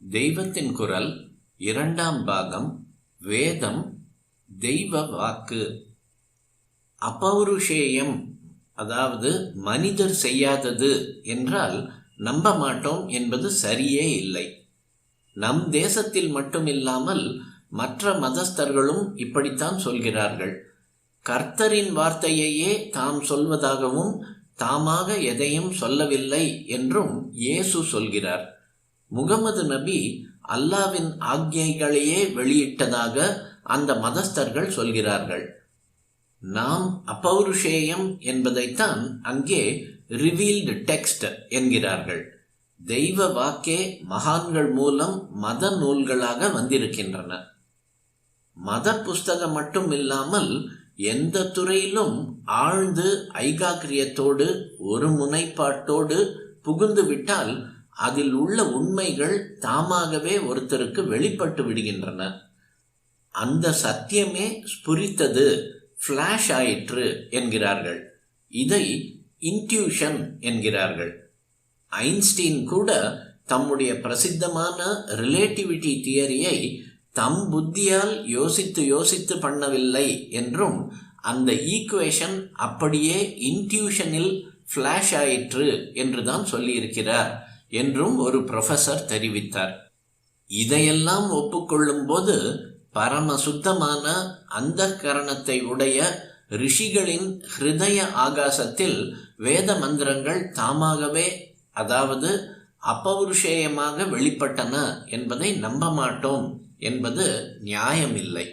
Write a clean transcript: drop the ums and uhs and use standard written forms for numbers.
தெய்வத்தின் குரல் இரண்டாம் பாகம். வேதம் தெய்வ வாக்கு. அபௌருஷேயம், அதாவது மனிதர் செய்யாதது என்றால் நம்ப மாட்டோம் என்பது சரியே இல்லை. நம் தேசத்தில் மட்டுமில்லாமல் மற்ற மதஸ்தர்களும் இப்படித்தான் சொல்கிறார்கள். கர்த்தரின் வார்த்தையையே தாம் சொல்வதாகவும் தாமாக எதையும் சொல்லவில்லை என்றும் இயேசு சொல்கிறார். முகமது நபி அல்லாவின் ஆக்ஞைகளையே வெளியிட்டதாக அந்த மதஸ்தர்கள் சொல்கிறார்கள். நாம் அபௌருஷேயம் என்பதைத்தான் அங்கே ரிவீல்டு டெக்ஸ்ட் என்கிறார்கள். தெய்வ வாக்கே மகான்கள் மூலம் மத நூல்களாக வந்திருக்கின்றன. மத புஸ்தகம் மட்டும் இல்லாமல் எந்த துறையிலும் ஆழ்ந்து ஐகாக்கிரியத்தோடு ஒரு முனைப்பாட்டோடு புகுந்து விட்டால் அதில் உள்ள உண்மைகள் தாமாகவே ஒருத்தருக்கு வெளிப்பட்டு விடுகின்றன. அந்த சத்தியமே ஸ்புரித்தது, ஃபிளாஷ் ஆயிற்று என்கிறார்கள். இதை இன்ட்யூஷன் என்கிறார்கள். ஐன்ஸ்டீன் கூட தம்முடைய பிரசித்தமான ரிலேட்டிவிட்டி தியரியை தம் புத்தியால் யோசித்து பண்ணவில்லை என்றும் அந்த ஈக்குவேஷன் அப்படியே இன்ட்யூஷனில் ஃபிளாஷ் ஆயிற்று என்றுதான் சொல்லியிருக்கிறார் என்றும் ஒரு ப்ரொஃபஸர் தெரிவித்தார். இதையெல்லாம் ஒப்புக்கொள்ளும் போது பரம சுத்தமான அந்த கரணத்தை உடைய ரிஷிகளின் ஹிருதய ஆகாசத்தில் வேத மந்திரங்கள் தாமாகவே, அதாவது அபௌருஷேயமாக வெளிப்பட்டன என்பதை நம்ப மாட்டோம் என்பது நியாயமில்லை.